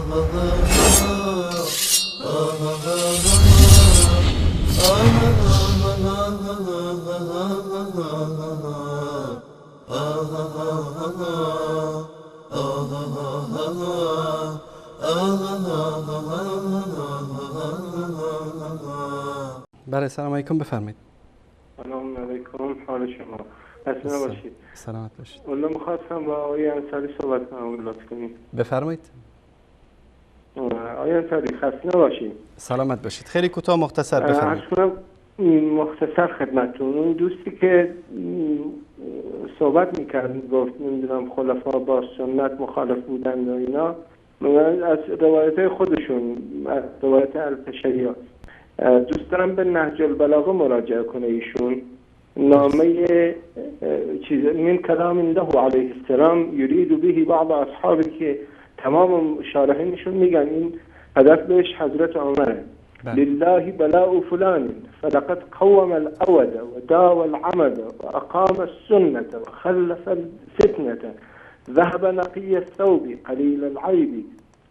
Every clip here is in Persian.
بله سلام علیکم، بفرمایید. سلام علیکم، حال شما؟ خسته نباشید. سلامت باشید. والله می‌خواستم با آقای انصاری صحبت کنم، لطف کنید. بفرمایید. آقای انصاری خسته نباشید. سلامت باشید. خیلی کوتاه مختصر بفرمایید. مختصر خدمتتون، اون دوستی که صحبت می‌کرد گفت نمیدونم خلفا با سنت مخالف بودن و اینا، من از روایت خودشون، از روایت الفشریات دوست دارم به نهج البلاغه مراجعه کنه. ایشون نامه چیز من کلام عنده علیه السلام یرید به بعض اصحابی که تمام شارحینشون میگن این هدف بهش حضرت عمره. لله بلاء فلان فلقد قوم الأود وداوى العمد وأقام السنة وخلف الفتنة ذهب نقي الثوب قليل العيب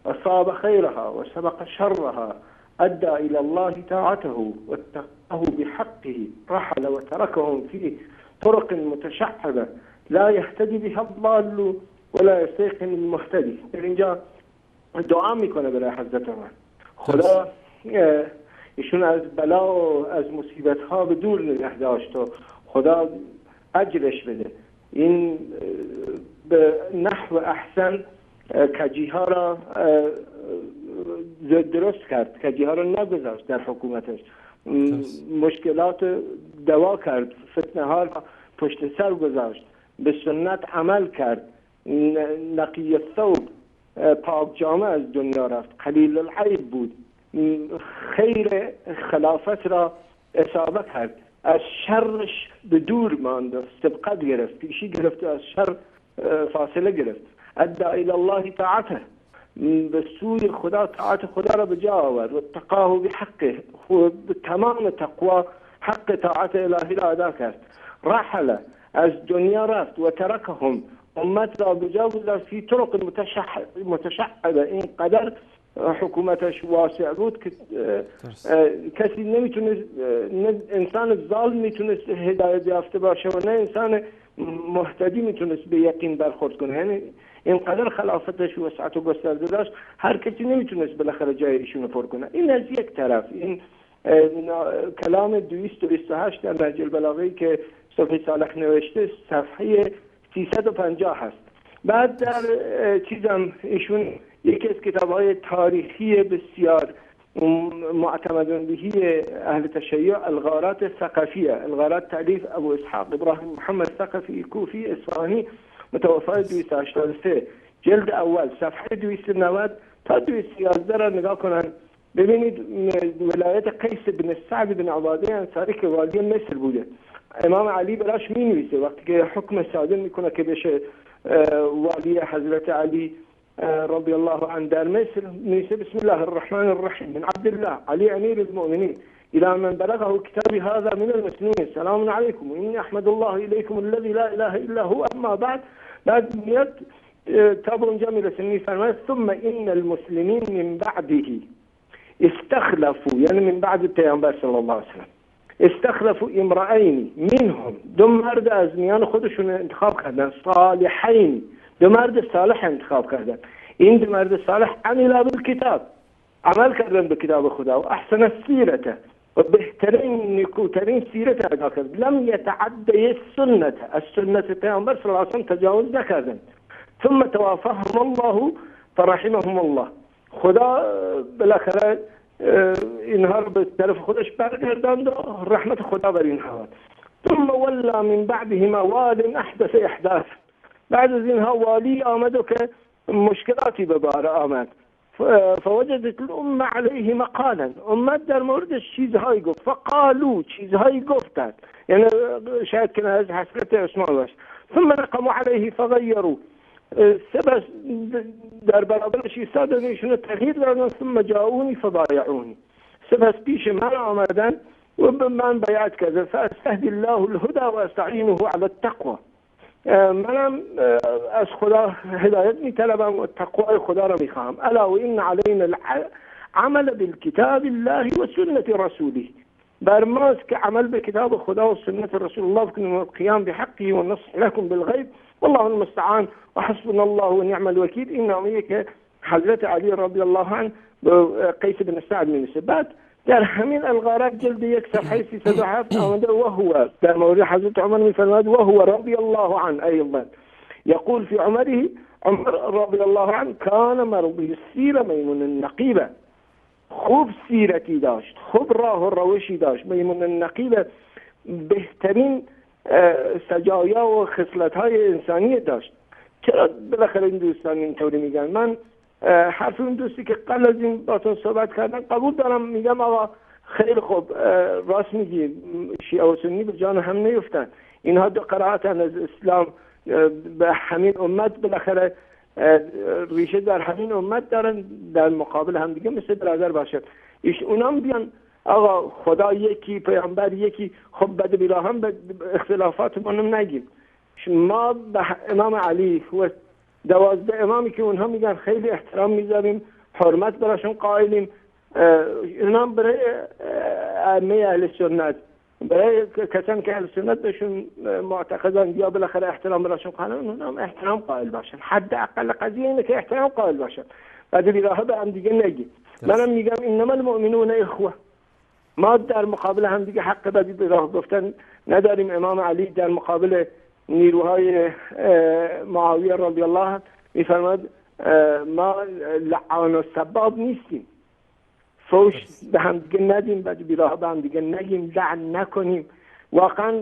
أصاب خيرها وسبق شرها أدى إلى الله طاعته واتقاه بحقه رحل وتركهم في طرق متشعبة لا يهتدي بها الضال ولا يستيقن المهتدي. در اینجا دعا میکنه برای حضرت عمر، خدا ایشون از بلا و از مصیبت ها به دور نگه داشت و خدا اجرش بده. این به نحو احسن کجیها را درست کرد، کجیها را نگذاشت در حکومتش، مشکلات دوا کرد، فتنه ها را پشت سر گذاشت، به سنت عمل کرد، نقی الثوب پاک جامه از دنیا رفت، قلیل العیب بود، خیر خلافت را اصابه کرد، از شرش به دور ماند، سبقت گرفت، پیشی گرفت، از شر فاصله گرفت. ادى الى الله طاعته، به سوی خدا طاعت خدا را به جا آورد، و تقاه بحقه، تمام تقوا حق طاعت الهی را ادا کرد. رحل، از دنیا رفت، و ترکهم، امت را به جا گذاشت، فی طرق متشعبه، این قدر حکومتش واسع بود که کسی نمیتونه، انسان ظالم میتونست هدایت یافته باشه و نه انسان مهتدی میتونست به یقین برخورد کنه. یعنی اینقدر خلافتش وسعت و گسترده داشت، هر کسی نمیتونست بالاخره جای ایشونو پر کنه. این از یک طرف. این کلام 228 در نهج البلاغه که صفحه صالح نوشته صفحه 350 هست. بعد در چیزم ایشون یکی از کتاب‌های تاریخی بسیار معتمد بهی اهل تشیع، الغارات ثقفیه، الغارات تالیف ابو اسحاق ابراهیم محمد ثقفی کوفی اصفهانی متوفی 283 جلد اول صفحه 290 تا 211 را نگاه کنن، ببینید ولایت قیس بن سعد بن عباده انصاری که والی مصر بوده، امام علی براش می نویسه وقتی که حکم صادر میکنه که بشه والی حضرت علی رضی الله عنه در مصر، نویسه بسم الله الرحمن الرحیم من عبد الله علی امیر المؤمنین الى من بلغه كتابي هذا من المسلمين سلام عليكم واني احمد الله اليكم الذي لا اله الا هو اما بعد. بعد میاد تاب اونجا میرسه میفرماید ثم ان المسلمین من بعده استخلفوا، یعنی من بعد پیامبر صلی الله علیه و سلم، استخلفوا امرأین منهم، دو مرد از میان خودشون انتخاب کردن، صالحین، دو مرد صالح انتخاب کردن. این دو مرد صالح عمل بالکتاب، عمل کردن به کتاب خدا، و احسن السیرته، و بهترین نیکوترین سیرت ادا کرد، لم یتعدی السنت، از سنت پیامبر صلی الله علیه و سلم تجاوز نکردن. ثم توافاهم الله فرحمهم الله، خدا بالاخره اینها رو به طرف خودش برگرداند و رحمت خدا بر اینها بود. ثم ولا من بعدهما وال احدث احداث، بعد از اینها والی آمد و که مشکلاتی به بار آمد. فوجدت الامه علیه مقالا، امت در موردش چیزهایی گفت، فقالو، چیزهایی گفتند، یعنی شاید که از حسرت عثمان باشه. ثم نقموا علیه فغیروا، سپس در برابرش ایستادن، ایشون تغییر دادن. ثم جاءونی فبایعونی، سپس پیش من آمدن و به من بیعت کردن. فاستهدی الله الهدى و استعینه علی التقوى، منم از خدا هدایت میطلبم و تقوای خدا را میخواهم. الا و این علینا العمل بالکتاب الله و سنت رسوله، بر ماست که عمل به کتاب خدا و سنت رسول الله بکنیم و قیام بحقه و نصح لكم بالغیب والله المستعان و حسبنا الله و نعم الوکیل. این نامه‌ای که حضرت علی رضی الله عنه به قیس بن سعد می‌نویسه. بعد در همین الغارات جلد 1 صفحه 307 آمده و هو در مورد حضرت عمر می‌فرماید و هو رضی الله عنه ایضا يقول في عمر رضی الله عنه كان مرضی السیر میمون النقیبه، خوب سیرتی داشت، خوب راه و روشی داشت. میمون النقیبه بهترین سجایا و خصلت‌های انسانی داشت. چرا بالاخره این دوستان اینطوری میگن؟ من حرف اون دوستی که قبل از این باتون صحبت کردن قبول دارم، میگم آقا خیلی خوب راست میگی، شیعه و سنی به جان هم نیفتن، اینها دو قرائتن از اسلام به همین امت، بالاخره ریشه در همین امت دارن، در مقابل هم دیگه مثل برادر باشد. اونام بیان آقا خدا یکی، پیامبر یکی، خب بد بیراه هم به اختلافاتمون نگیم. ما به امام علی و 12 امامی که اونها میگن خیلی احترام میذاریم، حرمت براشون قائلیم. اینا برای ائمه اهل سنت، برای کسانی که اهل سنت بهشون معتقدن یا بالاخره احترام براشون قائلن، اونها احترام قائل باشن. حداقل قضیه اینه که احترام قائل باشن، بعد بیراه به هم دیگه نگیم. منم میگم انما المؤمنون اخوه، ما در مقابل هم دیگه حق بدی به راه گفتن نداریم. امام علی در مقابل نیروهای معاویه رضی الله عنه میفرماد ما لعان و سباب نیستیم، فوش به هم دیگه ندیم، بعد بیراه به هم دیگه نگیم، لعن نکنیم. واقعا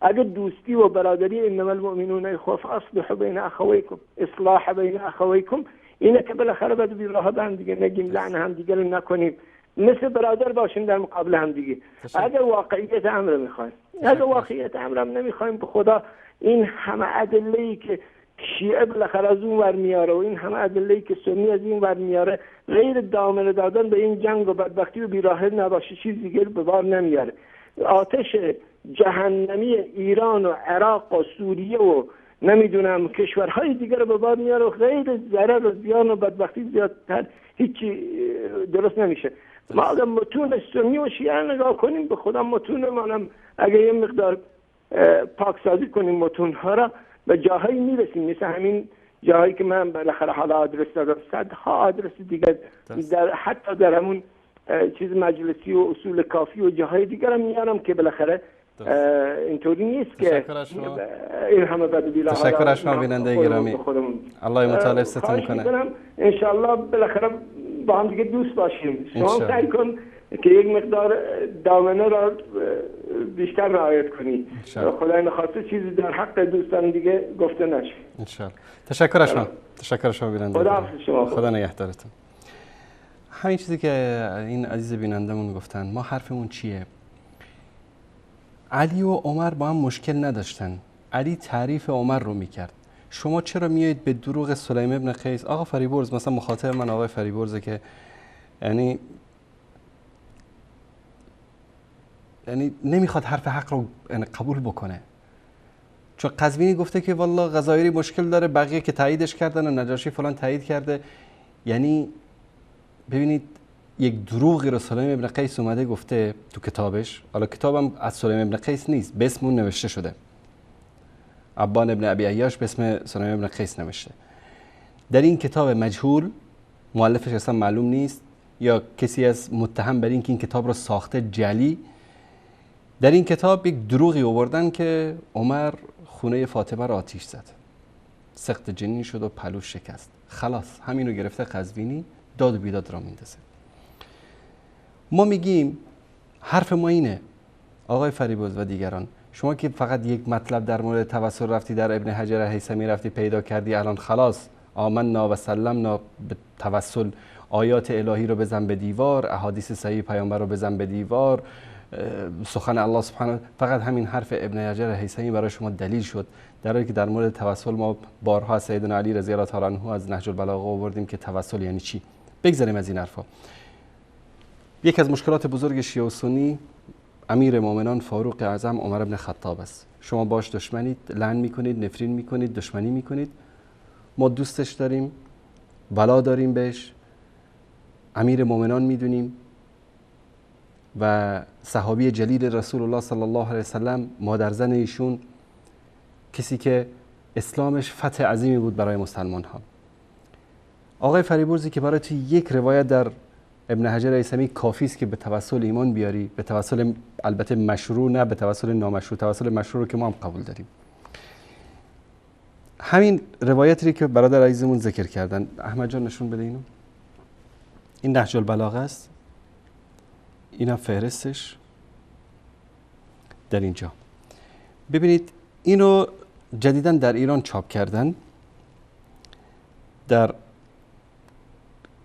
اگه دوستی و برادری انما المؤمنون اخوه فاصلحوا بین اخویکم، اصلاح بین اخویکم، اینه که بالاخره بعد بیراه به هم دیگه نگیم، لعن هم دیگه نکنیم، مثل برادر باشیم در مقابل هم دیگه. اگر واقعیت امر میخوایم، اگر واقعیت امر هم نمیخوایم، به خدا این همه ادله‌ای که شیعه بالاخره از اون ور میاره و این همه ادله‌ای که سنی از این ور میاره، غیر دامنه دادن به این جنگ و بدبختی و بیراهه نباشه چیز دیگه به بار نمیاره. آتش جهنمی ایران و عراق و سوریه و نمیدونم کشورهای دیگر رو به بار میاره و غیر ضرر و زیان و بدبختی زیادتر هیچی درست نمیشه. ما اگر متون سنی و شیعه نگاه کنیم، به خدا متون منم اگر یه مقدار پاکسازی کنیم متونها را، به جاهایی میرسیم مثل همین جاهایی که من بالاخره حالا آدرس دادم، صدها آدرس دیگر حتی در همون چیز مجلسی و اصول کافی و جاهای دیگر هم میارم که بالاخره اینطوری نیست که این همه بد بیراه. تشکر از شما بیننده گرامی، الله متعال حفظتون کنه. ان شاء الله بالاخره با هم دیگه دوست باشیم. شما سعی کن که یک مقدار دامنه را بیشتر رعایت کنید، خدای نخواسته چیزی در حق دوستان دیگه گفته نشه. ان شاء الله. تشکر از شما، تشکر از شما بیننده. خدا حافظ شما، خدا نگهدارتون. همین چیزی که این عزیز بینندمون گفتن، ما حرفمون چیه؟ علی و عمر با هم مشکل نداشتن، علی تعریف عمر رو میکرد. شما چرا میایید به دروغ سلیم ابن قیس؟ آقا فریبرز مثلا مخاطب من آقای فریبرزه که یعنی نمیخواد حرف حق رو قبول بکنه، چون قزوینی گفته که والله غزایری مشکل داره، بقیه که تاییدش کردن و نجاشی فلان تایید کرده. یعنی ببینید یک دروغی رو سلیم ابن قیس اومده گفته تو کتابش. حالا کتابم از سلیم ابن قیس نیست، به اسمون نوشته شده، عبان ابن ابی عیاش به اسم سلیم ابن قیس نوشته. در این کتاب مجهول، مؤلفش اصلا معلوم نیست، یا کسی از متهم بر این که این کتاب رو ساخته جعلی، در این کتاب یک دروغی آوردن که عمر خونه فاطمه را آتیش زد، سقط جنین شد و پلوش شکست. خلاص همین رو گرفته قزوینی داد و بیداد را میندازه. ما میگیم حرف ما اینه آقای فریبرز و دیگران، شما که فقط یک مطلب در مورد توسل رفتی در ابن حجر هیثمی رفتی پیدا کردی، الان خلاص آمنا و سلمنا به توسل، آیات الهی رو بزن به دیوار، احادیث صحیح پیامبر رو بزن به دیوار، سخن الله سبحانه، فقط همین حرف ابن حجر هیثمی برای شما دلیل شد، در حالی که در مورد توسل ما بارها سیدنا علی رضی الله تعالی عنه از نهج البلاغه آوردیم که توسل یعنی چی. بگذاریم از این حرفا. یک از مشکلات بزرگ شیعه و سنی امیر مؤمنان فاروق اعظم عمر بن خطاب است. شما باش دشمنید، لعن میکنید، نفرین میکنید، دشمنی میکنید. ما دوستش داریم، بلا داریم بهش، امیر مؤمنان میدونیم و صحابی جلیل رسول الله صلی الله علیه وسلم، مادرزن ایشون، کسی که اسلامش فتح عظیمی بود برای مسلمان ها. آقای فریبرزی که برای توی یک روایت در ابن حجر هیثمی کافی است که به توسل ایمان بیاری، به توسل البته مشروع، نه به توسل نامشروع، توسل مشروع رو که ما هم قبول داریم. همین روایتی که برادر عزیزمون ذکر کردن، احمد جان نشون بده اینو. این نهج البلاغه است، اینم فهرستش در اینجا. ببینید اینو جدیداً در ایران چاپ کردن. در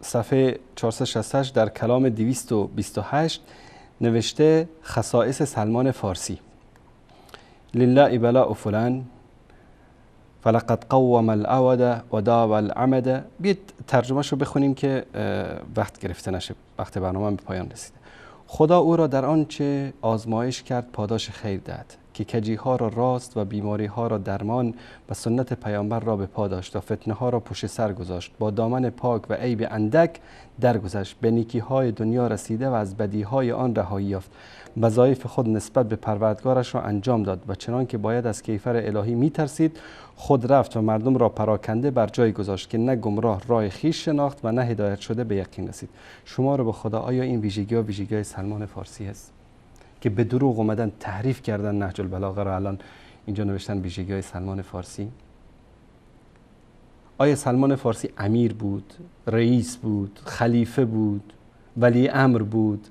صفحه 468 در کلام 228 نوشته خصائص سلمان فارسی. لله بلاء فلان فلقد قوم العود و داو العمد. بیاید ترجمه شو بخونیم که وقت گرفته نشه، وقت برنامه به پایان رسیده. خدا او را در آنچه آزمایش کرد پاداش خیر داد که کجی ها را راست و بیماری ها را درمان و سنت پیامبر را به پا داشت و فتنه ها را پشت سر گذاشت، با دامن پاک و عیب اندک درگذشت، به نیکی های دنیا رسیده و از بدی های آن رهایی یافت، وظایف خود نسبت به پروردگارش را انجام داد و چنان که باید از کیفر الهی می ترسید خود رفت و مردم را پراکنده بر جای گذاشت که نه گمراه راه خیش شناخت و نه هدایت شده به یقین رسید. شما رو به خدا آیا این ویژگی ها ویژگی سلمان فارسی هست که به دروغ اومدن تحریف کردن نهج البلاغه را الان اینجا نوشتن ویژگی های سلمان فارسی؟ آیا سلمان فارسی امیر بود، رئیس بود، خلیفه بود، ولی امر بود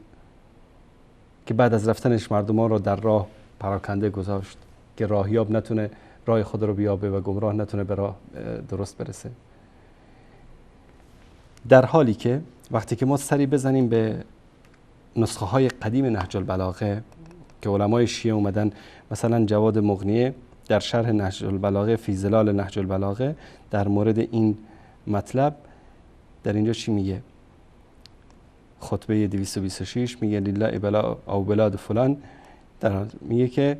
که بعد از رفتنش مردمان را در راه پراکنده گذاشت که راهیاب نتونه راه خود رو بیابه و گمراه نتونه به راه درست برسه؟ در حالی که وقتی که ما سری بزنیم به نسخه های قدیم نهج البلاغه که علمای شیعه اومدن، مثلا جواد مغنیه در شرح نهج البلاغه فی ظلال نهج البلاغه در مورد این مطلب در اینجا چی میگه؟ خطبه 226 میگه لله بلا او بلاد فلان، میگه که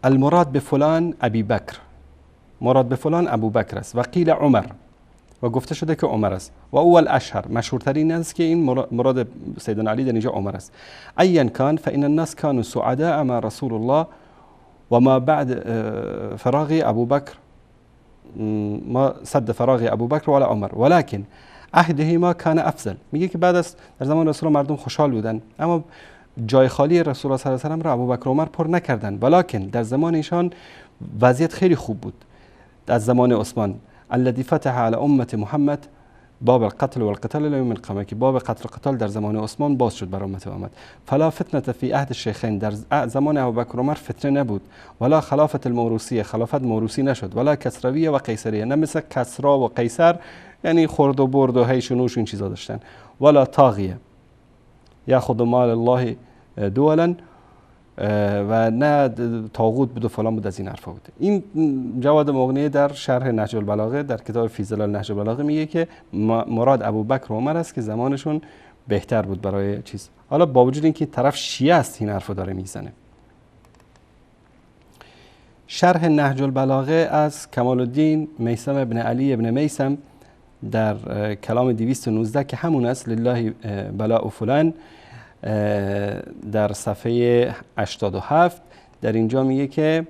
المراد به فلان ابی بکر، مراد به فلان ابو بکر است، و قیل عمر، و گفته شده که عمر است، و اول اشهر، مشهورترین است که این مراد سیدنا علی در اینجا عمر است. ايا كان فان الناس كانوا سعداء مع رسول الله و ما بعد فراغ ابو بکر ما صد فراغ ابو بکر ولا عمر ولكن عهدهما كان افضل. میگه که بعد از در زمان رسول مردم خوشحال بودن، اما جای خالی رسول الله صلی الله علیه و سلم را ابوبکر و عمر پر نکردن، ولکن در زمان ایشان وضعیت خیلی خوب بود. در زمان عثمان الذي فتح على امه محمد باب القتل والقتال الى يوم القيامه، که باب قتل و قتال در زمان عثمان باز شد بر امت محمد. فلا فتنه فی عهد الشیخین، در زمان ابوبکر و عمر فتنه نبود، ولا خلافت الموروثیه، خلافت موروثی نشد، ولا کسرویه و قیصریه، نه مثل کسرا و قیصر یعنی خورد و برد و هیش و نوش و این چیزا داشتن، ولا طاغیه یاخذ مال الله دولا، و نه طاغوت بود و فلان بود، از این حرفا بود. این جواد مغنی در شرح نهج البلاغه در کتاب فی ظلال نهج البلاغه میگه که مراد ابوبکر و عمر است که زمانشون بهتر بود برای چیز. حالا با وجود اینکه طرف شیعه است این حرفو داره میزنه. شرح نهج البلاغه از کمال الدین میثم ابن علی ابن میثم در کلام 219 که همون است لله بلاء فلان، در صفحه 87 در اینجا میگه که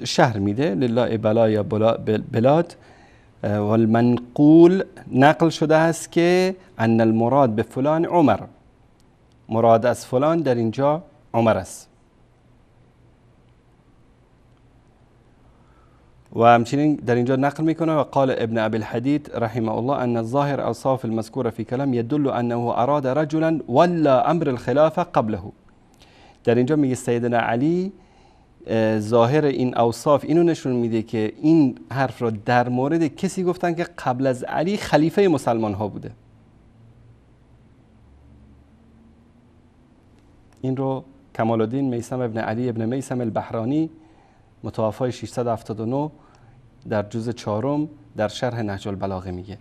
شهر میده لله بلاء بلاد، والمنقول نقل شده است که ان المراد به فلان عمر، مراد از فلان در اینجا عمر است. و همچنین در اینجا نقل میکنه و قال ابن ابی الحدید رحمه الله ان الظاهر اوصاف المذکوره فی کلام يدل انه اراد رجلا ولا امر الخلافه قبله. در اینجا میگه سیدنا علی ظاهر این اوصاف اینو نشون میده که این حرف را در مورد کسی گفتن که قبل از علی خلیفه مسلمان ها بوده. این رو کمال الدین میثم ابن علی ابن میثم البحرانی متوفای 679 در جزء 4 در شرح نهج البلاغه میگه.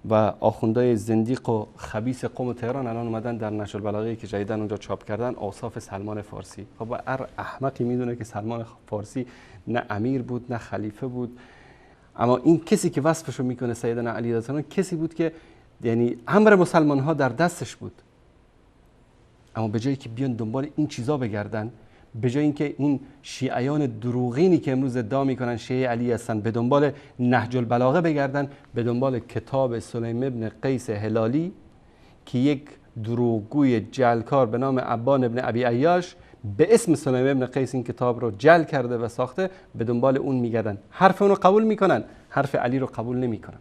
و آخوندهای زندیق و خبیث قوم تهران الان اومدن در نشر البلاغه که جدیدن اونجا چاپ کردن اوصاف سلمان فارسی. خب هر احمقی میدونه که سلمان فارسی نه امیر بود نه خلیفه بود، اما این کسی که وصفشو میکنه سیدنا علی رضی الله عنه کسی بود که یعنی امر مسلمان ها در دستش بود. اما به جایی که بیان دنبال این چیزا بگردن، به جای اینکه این شیعیان دروغینی که امروز ادعا میکنن شیعه علی هستن به دنبال نهج البلاغه بگردن، به دنبال کتاب سلیم ابن قیس هلالی که یک دروغگوی جعلکار به نام ابان ابن ابی عیاش به اسم سلیم ابن قیس این کتاب رو جعل کرده و ساخته، به دنبال اون میگردن. حرف اون رو قبول میکنن، حرف علی رو قبول نمیکنن.